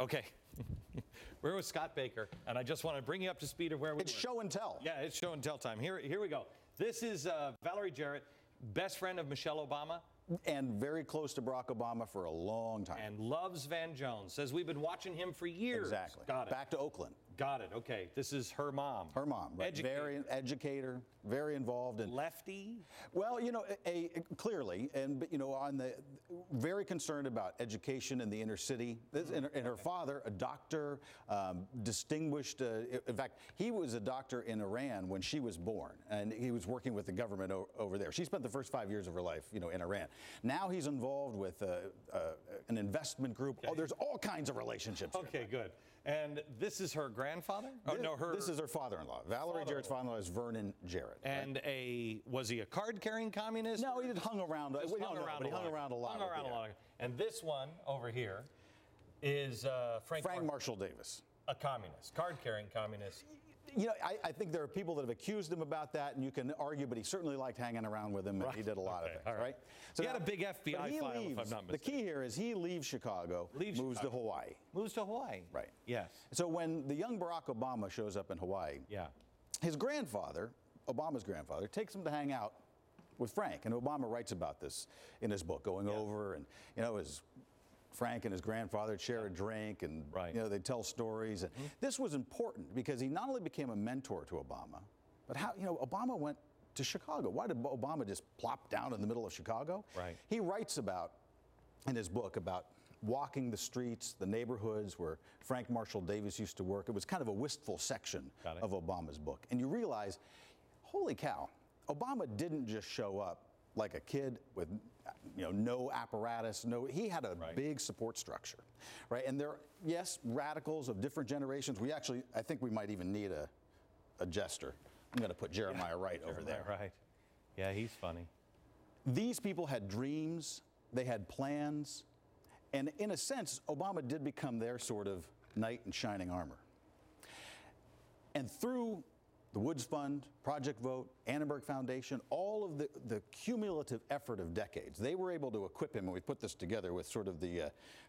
Okay. We're with Scott Baker, and I just want to bring you up to speed of where we It's show and tell. Yeah, it's show and tell time. Here we go. This is Valerie Jarrett, best friend of Michelle Obama. And very close to Barack Obama for a long time. And loves Van Jones. Says we've been watching him for years. Exactly. Got it. Back to Oakland. Got it. Okay. This is her mom. Her mom. Right. Very educator, very involved in lefty. Well, you know, clearly, and you know, on the very concerned about education in the inner city. And her father, a doctor, distinguished. In fact, he was a doctor in Iran when she was born, and he was working with the government over there. She spent the first 5 years of her life, you know, in Iran. Now he's involved with an investment group. Okay. Oh, there's all kinds of relationships. Okay, good. And this is her grandfather? Oh, no, this is her father-in-law. Valerie Jarrett's father-in-law is Vernon Jarrett. And right? Was he a card-carrying communist? No, he just hung around. He hung around a lot. And this one over here is Frank Marshall Davis. A communist, card-carrying communist. You know, I think there are people that have accused him about that, and you can argue, but he certainly liked hanging around with him, and he did a lot of things, right? So he had a big FBI file, if I'm not mistaken. The key here is he leaves Chicago, moves to Hawaii. Moves to Hawaii. Right. Yes. So when the young Barack Obama shows up in Hawaii, his grandfather, Obama's grandfather, takes him to hang out with Frank, and Obama writes about this in his book, going over, and, you know, his Frank and his grandfather share a drink, and you know, they tell stories. And this was important because he not only became a mentor to Obama, but how, you know, Obama went to Chicago. Why did Obama just plop down in the middle of Chicago? Right. He writes about, in his book, about walking the streets, the neighborhoods where Frank Marshall Davis used to work. It was kind of a wistful section of Obama's book. And you realize, holy cow, Obama didn't just show up like a kid with, you know, no apparatus, he had a big support structure, right? And there, yes, radicals of different generations. We actually, I think we might even need a jester. I'm going to put Jeremiah Wright over there. Right. Yeah, he's funny. These people had dreams, they had plans, and in a sense, Obama did become their sort of knight in shining armor. And through the Woods Fund, Project Vote, Annenberg Foundation, all of the cumulative effort of decades, they were able to equip him, and we put this together with sort of the,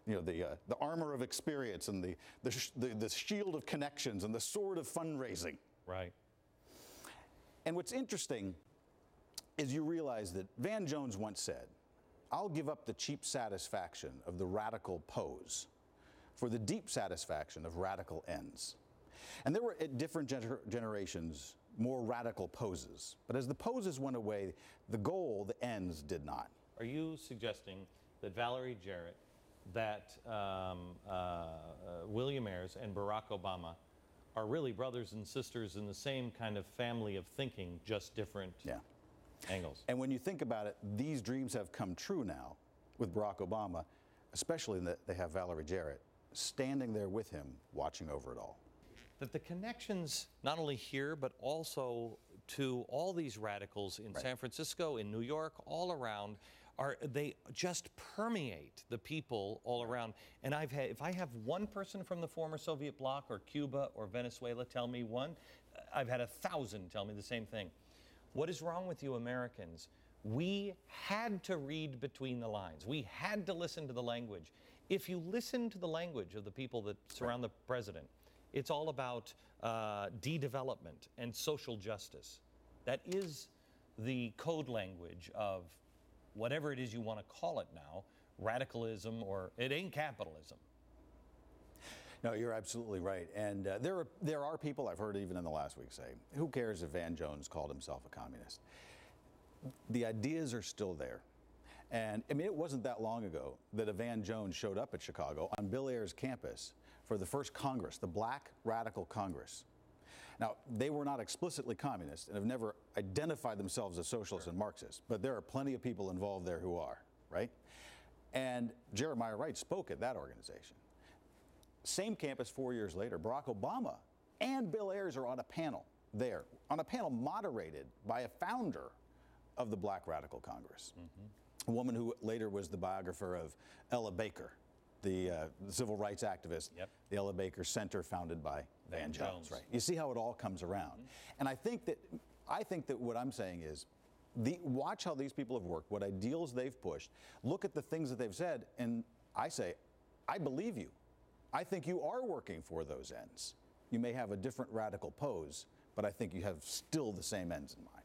you know, the armor of experience and the shield of connections and the sword of fundraising. Right. And what's interesting is you realize that Van Jones once said, "I'll give up the cheap satisfaction of the radical pose for the deep satisfaction of radical ends." And there were at different generations more radical poses. But as the poses went away, the goal, the ends, did not. Are you suggesting that Valerie Jarrett, that William Ayers and Barack Obama are really brothers and sisters in the same kind of family of thinking, just different angles? And when you think about it, these dreams have come true now with Barack Obama, especially in that they have Valerie Jarrett standing there with him, watching over it all. That the connections, not only here, but also to all these radicals in San Francisco, in New York, all around, they just permeate the people all around. And if I have one person from the former Soviet bloc or Cuba or Venezuela tell me one, I've had 1,000 tell me the same thing. What is wrong with you Americans? We had to read between the lines. We had to listen to the language. If you listen to the language of the people that surround the president, it's all about de-development and social justice. That is the code language of whatever it is you want to call it now, radicalism, or it ain't capitalism. No, you're absolutely right. And there are people, I've heard even in the last week, say, who cares if Van Jones called himself a communist? The ideas are still there. And I mean, it wasn't that long ago that a Van Jones showed up at Chicago on Bill Ayers' campus for the first Congress, the Black Radical Congress. Now, they were not explicitly communist and have never identified themselves as socialists and Marxists, but there are plenty of people involved there who are, right? And Jeremiah Wright spoke at that organization. Same campus 4 years later, Barack Obama and Bill Ayers are on a panel there, on a panel moderated by a founder of the Black Radical Congress, a woman who later was the biographer of Ella Baker, the civil rights activist, the Ella Baker Center founded by Van Jones. Right? You see how it all comes around. And I think that what I'm saying is, watch how these people have worked, what ideals they've pushed, look at the things that they've said, and I say, I believe you. I think you are working for those ends. You may have a different radical pose, but I think you have still the same ends in mind.